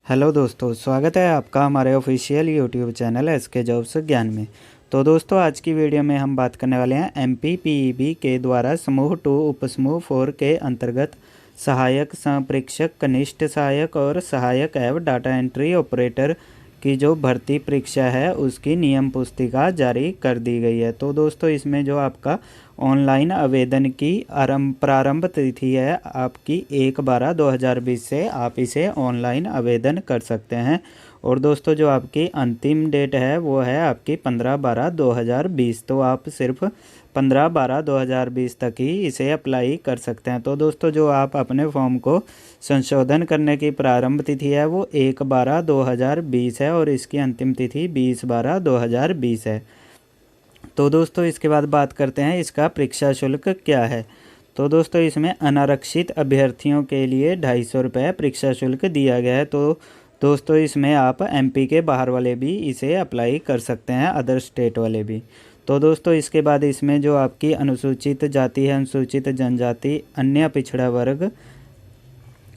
Hello दोस्तों, स्वागत है आपका हमारे official YouTube channel SK jobs Gyan में। तो दोस्तों, आज की वीडियो में हम बात करने वाले हैं एमपीपीईबी के द्वारा समूह 2 उपसमूह 4 के अंतर्गत सहायक संप्रेषक, कनिष्ठ सहायक और सहायक एवं डाटा एंट्री ऑपरेटर की जो भर्ती परीक्षा है उसकी नियम पुस्तिका जारी कर दी गई है। तो दोस्तों, इसमें जो आपका ऑनलाइन आवेदन की प्रारंभ तिथि है आपकी 1/12/2020 से आप इसे ऑनलाइन आवेदन कर सकते हैं। और दोस्तों, जो आपकी अंतिम डेट है वो है आपकी 15/12/2020। तो आप सिर्फ 15/12/2020 तक ही इसे अप्लाई कर सकते हैं। तो दोस्तों, जो आप अपने फॉर्म को संशोधन करने की प्रारंभ तिथि है वो 1/12/2020 है और इसकी अंतिम तिथि 20/12/2020 है। तो दोस्तों, इसके बाद बात करते हैं इसका परीक्षा शुल्क क्या है। तो दोस्तों, इसमें अनारक्षित अभ्यर्थियों के लिए 250 रुपये परीक्षा शुल्क दिया गया है। तो दोस्तों, इसमें आप एमपी के बाहर वाले भी इसे अप्लाई कर सकते हैं, अदर स्टेट वाले भी। तो दोस्तों, इसके बाद इसमें जो आपकी अनुसूचित जाति है, अनुसूचित जनजाति, अन्य पिछड़ा वर्ग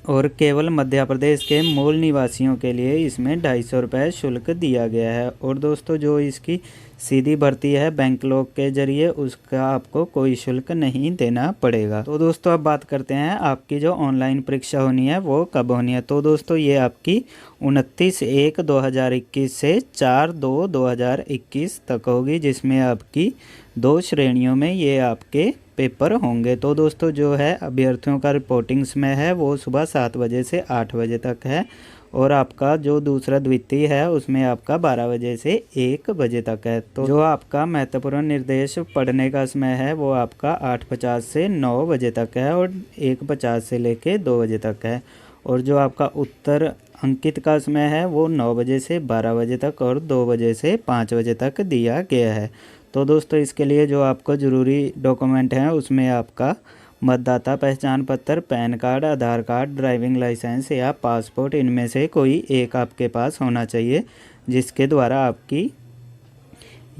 और केवल मध्य प्रदेश के मूल निवासियों के लिए इसमें 250 रुपये शुल्क दिया गया है। और दोस्तों, जो इसकी सीधी भर्ती है बैंकलॉग के जरिए, उसका आपको कोई शुल्क नहीं देना पड़ेगा। तो दोस्तों, अब बात करते हैं आपकी जो ऑनलाइन परीक्षा होनी है वो कब होनी है। तो दोस्तों, ये आपकी 29/1/2021 से 4/2/2021 तक होगी, जिसमें आपकी 2 श्रेणियों में ये आपके पेपर होंगे। तो दोस्तों, जो है अभ्यर्थियों का रिपोर्टिंग समय है वो सुबह 7 बजे से 8 बजे तक है और आपका जो दूसरा द्वितीय है उसमें आपका 12 बजे से 1 बजे तक है। तो जो आपका महत्वपूर्ण निर्देश पढ़ने का समय है वो आपका 8:50 से 9 बजे तक है और 1:50 से लेके 2 बजे तक है। और जो आपका उत्तर अंकित का समय है वो 9 बजे से 12 बजे तक और 2 बजे से 5 बजे तक दिया गया है। तो दोस्तों, इसके लिए जो आपको ज़रूरी डॉक्यूमेंट हैं उसमें आपका मतदाता पहचान पत्र, पैन कार्ड, आधार कार्ड, ड्राइविंग लाइसेंस या पासपोर्ट, इनमें से कोई एक आपके पास होना चाहिए, जिसके द्वारा आपकी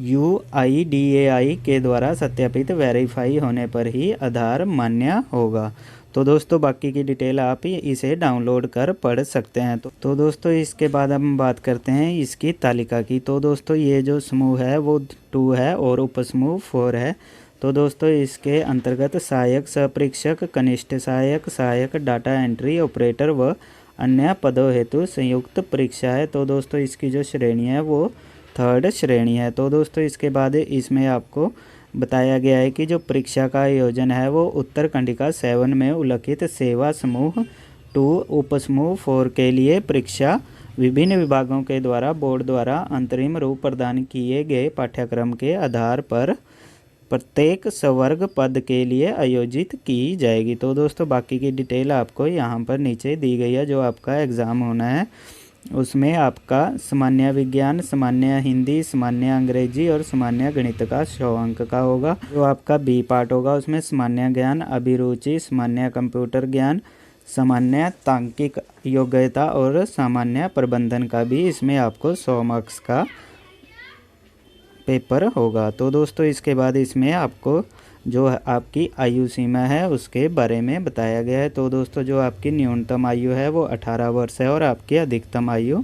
UIDAI के द्वारा सत्यापित वेरीफाई होने पर ही आधार मान्य होगा। तो दोस्तों, बाकी की डिटेल आप इसे डाउनलोड कर पढ़ सकते हैं। तो दोस्तों, इसके बाद हम बात करते हैं इसकी तालिका की। तो दोस्तों, ये जो समूह है वो 2 है और उपसमूह 4 है। तो दोस्तों, इसके अंतर्गत सहायक संप्रेषक, कनिष्ठ सहायक, सहायक डाटा एंट्री ऑपरेटर व अन्य पदों हेतु संयुक्त परीक्षा है। तो दोस्तों, इसकी जो श्रेणी है वो 3rd श्रेणी है। तो दोस्तों, इसके बाद इसमें आपको बताया गया है कि जो परीक्षा का आयोजन है वो उत्तर कंडिका 7 में उल्लिखित सेवा समूह 2 उपसमूह 4 के लिए परीक्षा विभिन्न विभागों के द्वारा बोर्ड द्वारा अंतरिम रूप प्रदान किए गए पाठ्यक्रम के आधार पर प्रत्येक संवर्ग पद के लिए आयोजित की जाएगी। तो दोस्तों, बाकी की डिटेल आपको यहाँ पर नीचे दी गई है। जो आपका एग्ज़ाम होना है उसमें आपका सामान्य विज्ञान, सामान्य हिंदी, सामान्य अंग्रेजी और सामान्य गणित का 100 अंक का होगा। जो आपका बी पार्ट होगा उसमें सामान्य ज्ञान, अभिरुचि, सामान्य कंप्यूटर ज्ञान, सामान्य तांत्रिक योग्यता और सामान्य प्रबंधन का भी इसमें आपको 100 मार्क्स का पेपर होगा। तो दोस्तों, इसके बाद इसमें आपको जो आपकी आयु सीमा है उसके बारे में बताया गया है। तो दोस्तों, जो आपकी न्यूनतम आयु है वो 18 वर्ष है और आपकी अधिकतम आयु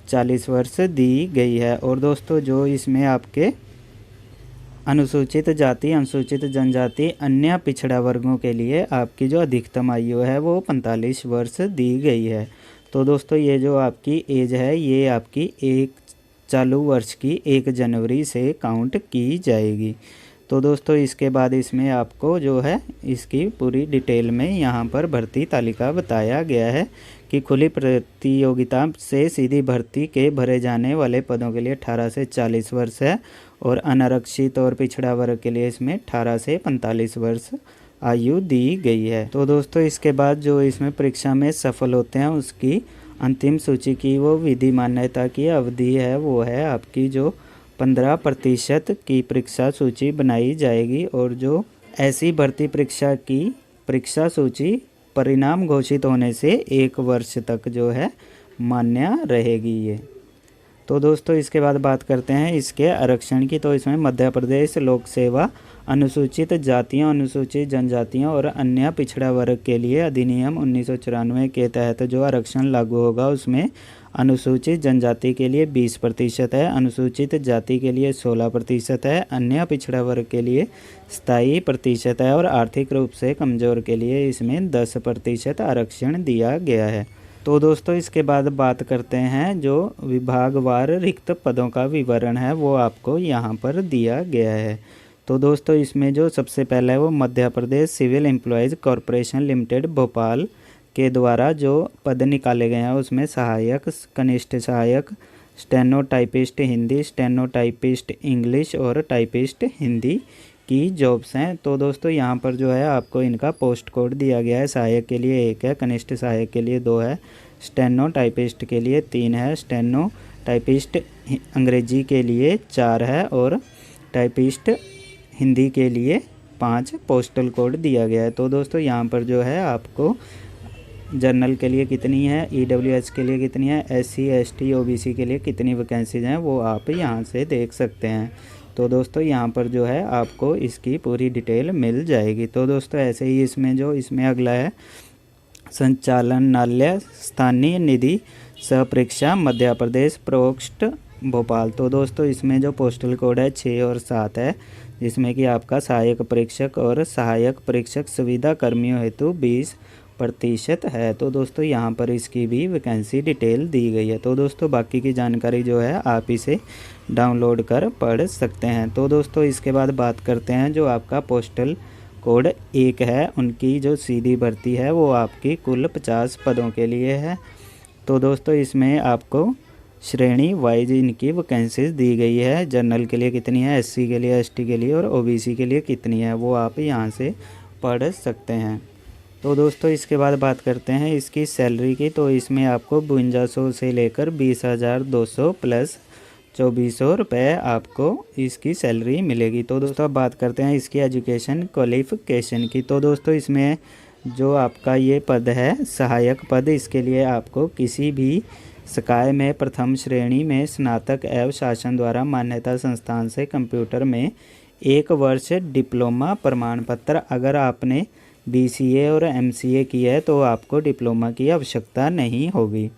40 वर्ष दी गई है। और दोस्तों, जो इसमें आपके अनुसूचित जाति, अनुसूचित जनजाति, अन्य पिछड़ा वर्गों के लिए आपकी जो अधिकतम आयु है वो 45 वर्ष दी गई है। तो दोस्तों, ये जो आपकी एज है ये आपकी चालू वर्ष की 1 जनवरी से काउंट की जाएगी। तो दोस्तों, इसके बाद इसमें आपको जो है इसकी पूरी डिटेल में यहाँ पर भर्ती तालिका बताया गया है कि खुली प्रतियोगिता से सीधी भर्ती के भरे जाने वाले पदों के लिए 18 से 40 वर्ष है और अनारक्षित और पिछड़ा वर्ग के लिए इसमें 18 से 45 वर्ष आयु दी गई है। तो दोस्तों, इसके बाद जो इसमें परीक्षा में सफल होते हैं उसकी अंतिम सूची की वो विधि मान्यता की अवधि है वो है आपकी जो 15% की परीक्षा सूची बनाई जाएगी। और जो ऐसी भर्ती परीक्षा की परीक्षा सूची परिणाम घोषित होने से 1 वर्ष तक जो है मान्य रहेगी ये। तो दोस्तों, इसके बाद बात करते हैं इसके आरक्षण की। तो इसमें मध्य प्रदेश लोक सेवा अनुसूचित जातियों, अनुसूचित जनजातियों और अन्य पिछड़ा वर्ग के लिए अधिनियम 1994 के तहत जो आरक्षण लागू होगा उसमें अनुसूचित जनजाति के लिए 20% है, अनुसूचित जाति के लिए 16% है, अन्य पिछड़ा वर्ग के लिए 27% है और आर्थिक रूप से कमज़ोर के लिए इसमें 10% आरक्षण दिया गया है। तो दोस्तों इसके बाद बात करते हैं जो विभागवार रिक्त पदों का विवरण है वो आपको यहाँ पर दिया गया है। तो दोस्तों इसमें जो सबसे पहला है वो Madhya Pradesh civil employees corporation limited Bhopal के द्वारा जो पद निकाले गए हैं उसमें सहायक, कनिष्ठ सहायक, steno typist Hindi, steno typist English और टाइपिस्ट हिंदी की जॉब्स हैं। तो दोस्तों यहाँ पर जो है आपको इनका पोस्ट कोड दिया गया है। सहायक के लिए 1 है, कनिष्ठ सहायक के लिए 2 है, स्टेनो टाइपिस्ट के लिए 3 है, स्टेनो टाइपिस्ट अंग्रेजी के लिए 4 है और टाइपिस्ट हिंदी के लिए 5 पोस्टल कोड दिया गया है। तो दोस्तों यहाँ पर जो है आपको जनरल के लिए कितनी है, EWS के लिए कितनी है, SC ST OBC के लिए कितनी वैकेंसीज हैं वो आप यहाँ से देख सकते हैं। तो दोस्तों यहाँ पर जो है आपको इसकी पूरी डिटेल मिल जाएगी। तो दोस्तों ऐसे ही इसमें अगला है संचालनालय स्थानीय निधि सहपरीक्षा मध्य प्रदेश प्रोक्स्ट भोपाल। तो दोस्तों इसमें जो पोस्टल कोड है 6 और 7 है, जिसमें कि आपका सहायक परीक्षक और सहायक परीक्षक सुविधा कर्मियों हेतु 20% है। तो दोस्तों यहाँ पर इसकी भी वैकेंसी डिटेल दी गई है। तो दोस्तों बाकी की जानकारी जो है आप इसे डाउनलोड कर पढ़ सकते हैं। तो दोस्तों इसके बाद बात करते हैं जो आपका पोस्टल कोड 1 है, उनकी जो सीधी भर्ती है वो आपकी कुल 50 पदों के लिए है। तो दोस्तों इसमें आपको श्रेणी वाइज इनकी वैकेंसीज दी गई है। जनरल के लिए कितनी है, SC के लिए, ST के लिए और OBC के लिए कितनी है वो आप यहाँ से पढ़ सकते हैं। तो दोस्तों इसके बाद बात करते हैं इसकी सैलरी की। तो इसमें आपको 5200 से लेकर 20,200 प्लस 2400 रुपये आपको इसकी सैलरी मिलेगी। तो दोस्तों अब बात करते हैं इसकी एजुकेशन क्वालिफ़िकेशन की। तो दोस्तों इसमें जो आपका ये पद है सहायक पद, इसके लिए आपको किसी भी संकाय में प्रथम श्रेणी में स्नातक एवं शासन द्वारा मान्यता संस्थान से कंप्यूटर में 1 वर्ष डिप्लोमा प्रमाण पत्र, अगर आपने BCA और MCA की है तो आपको डिप्लोमा की आवश्यकता नहीं होगी।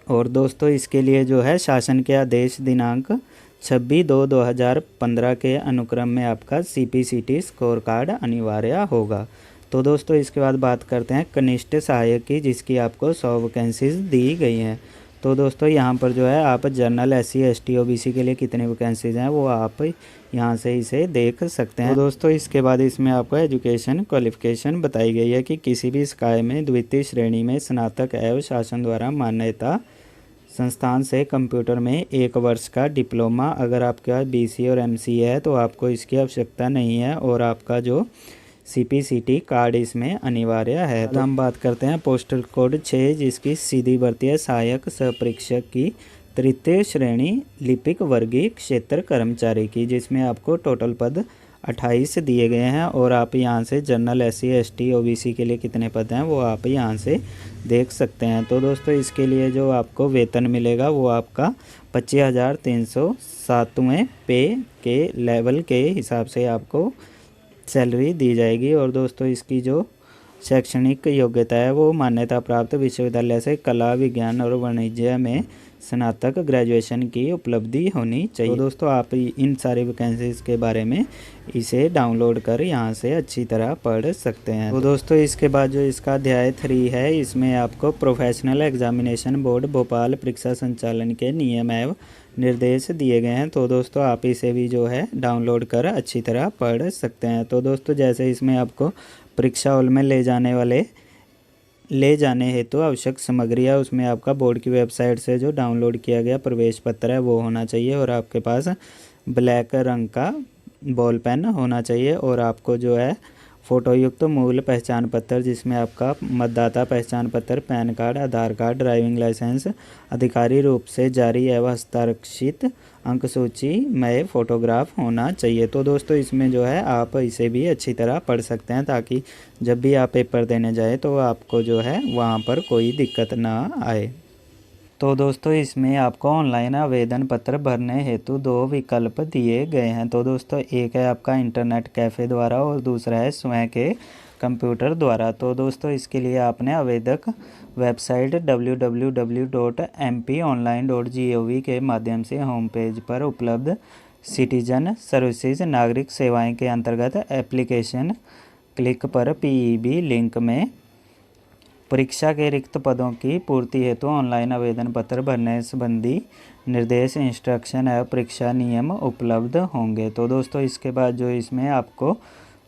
और दोस्तों इसके लिए जो है शासन के आदेश दिनांक 26/2/2015 के अनुक्रम में आपका CPCT स्कोर कार्ड अनिवार्य होगा। तो दोस्तों इसके बाद बात करते हैं कनिष्ठ सहायक की, जिसकी आपको 100 वैकेंसीज दी गई हैं। तो दोस्तों यहाँ पर जो है आप जनरल SC ST OBC के लिए कितने वैकेंसीज हैं वो आप यहाँ से इसे देख सकते हैं। तो दोस्तों इसके बाद इसमें आपको एजुकेशन क्वालिफ़िकेशन बताई गई है कि किसी भी संकाय में द्वितीय श्रेणी में स्नातक एवं शासन द्वारा मान्यता संस्थान से कंप्यूटर में 1 वर्ष का डिप्लोमा, अगर आपके पास BCA और MCA है तो आपको इसकी आवश्यकता नहीं है और आपका जो CPCT कार्ड इसमें अनिवार्य है। तो हम बात करते हैं पोस्टल कोड 6, जिसकी सीधी भर्ती है सहायक सहपरीक्षक की तृतीय श्रेणी लिपिक वर्गीय क्षेत्र कर्मचारी की, जिसमें आपको टोटल पद 28 दिए गए हैं और आप यहां से जनरल SC ST OBC के लिए कितने पद हैं वो आप यहां से देख सकते हैं। तो दोस्तों इसके लिए जो आपको वेतन मिलेगा वो आपका 25,307वें पे के लेवल के हिसाब से आपको सैलरी दी जाएगी। और दोस्तों इसकी जो शैक्षणिक योग्यता है वो मान्यता प्राप्त विश्वविद्यालय से कला विज्ञान और वाणिज्य में स्नातक ग्रेजुएशन की उपलब्धि होनी चाहिए। तो दोस्तों आप इन सारी वैकेंसीज के बारे में इसे डाउनलोड कर यहाँ से अच्छी तरह पढ़ सकते हैं। तो दोस्तों इसके बाद जो इसका अध्याय 3 है, इसमें आपको प्रोफेशनल एग्जामिनेशन बोर्ड भोपाल परीक्षा संचालन के नियम एवं निर्देश दिए गए हैं। तो दोस्तों आप इसे भी जो है डाउनलोड कर अच्छी तरह पढ़ सकते हैं। तो दोस्तों जैसे इसमें आपको परीक्षा हॉल में ले जाने हेतु आवश्यक सामग्री है, उसमें आपका बोर्ड की वेबसाइट से जो डाउनलोड किया गया प्रवेश पत्र है वो होना चाहिए और आपके पास ब्लैक रंग का बॉल पेन होना चाहिए और आपको जो है फ़ोटोयुक्त मूल पहचान पत्र, जिसमें आपका मतदाता पहचान पत्र, पैन कार्ड, आधार कार्ड, ड्राइविंग लाइसेंस, अधिकारी रूप से जारी एवं हस्ताक्षरित अंक सूची में फ़ोटोग्राफ होना चाहिए। तो दोस्तों इसमें जो है आप इसे भी अच्छी तरह पढ़ सकते हैं ताकि जब भी आप पेपर देने जाए तो आपको जो है वहाँ पर कोई दिक्कत ना आए। तो दोस्तों इसमें आपको ऑनलाइन आवेदन पत्र भरने हेतु 2 विकल्प दिए गए हैं। तो दोस्तों एक है आपका इंटरनेट कैफ़े द्वारा और दूसरा है स्वयं के कंप्यूटर द्वारा। तो दोस्तों इसके लिए आपने आवेदक वेबसाइट www.mponline.gov के माध्यम से होम पेज पर उपलब्ध सिटीजन सर्विसेज नागरिक सेवाएं के अंतर्गत एप्लीकेशन क्लिक पर पीईबी लिंक में परीक्षा के रिक्त पदों की पूर्ति हेतु ऑनलाइन आवेदन पत्र भरने संबंधी निर्देश, इंस्ट्रक्शन एवं परीक्षा नियम उपलब्ध होंगे। तो दोस्तों इसके बाद जो इसमें आपको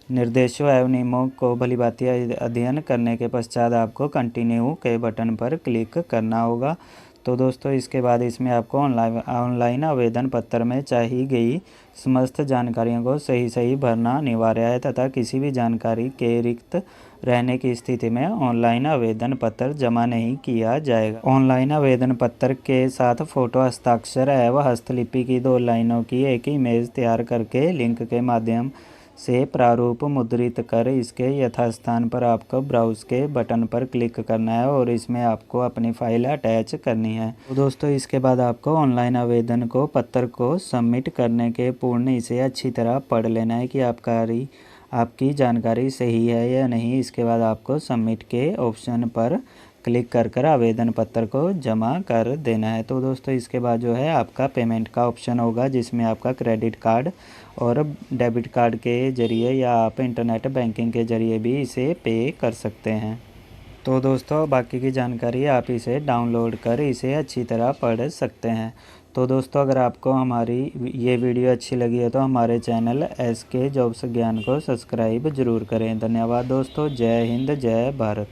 निर्देशों एवं नियमों को भलीभांति अध्ययन करने के पश्चात आपको कंटिन्यू के बटन पर क्लिक करना होगा। तो दोस्तों इसके बाद इसमें आपको ऑनलाइन आवेदन पत्र में चाहिए गई समस्त जानकारियों को सही भरना अनिवार्य है तथा किसी भी जानकारी के रिक्त रहने की स्थिति में ऑनलाइन आवेदन पत्र जमा नहीं किया जाएगा। ऑनलाइन आवेदन पत्र के साथ फोटो, हस्ताक्षर एवं हस्तलिपि की 2 लाइनों की एक इमेज तैयार करके लिंक के माध्यम से प्रारूप मुद्रित कर इसके यथास्थान पर आपको ब्राउज के बटन पर क्लिक करना है और इसमें आपको अपनी फाइल अटैच करनी है। तो दोस्तों इसके बाद आपको ऑनलाइन आवेदन को पत्र को सबमिट करने के पूर्ण इसे अच्छी तरह पढ़ लेना है कि आपकी जानकारी सही है या नहीं। इसके बाद आपको सबमिट के ऑप्शन पर क्लिक कर आवेदन पत्र को जमा कर देना है। तो दोस्तों इसके बाद जो है आपका पेमेंट का ऑप्शन होगा जिसमें आपका क्रेडिट कार्ड और डेबिट कार्ड के ज़रिए या आप इंटरनेट बैंकिंग के ज़रिए भी इसे पे कर सकते हैं। तो दोस्तों बाकी की जानकारी आप इसे डाउनलोड कर इसे अच्छी तरह पढ़ सकते हैं। तो दोस्तों अगर आपको हमारी ये वीडियो अच्छी लगी है तो हमारे चैनल SK जॉब्स ज्ञान को सब्सक्राइब ज़रूर करें। धन्यवाद दोस्तों। जय हिंद, जय भारत।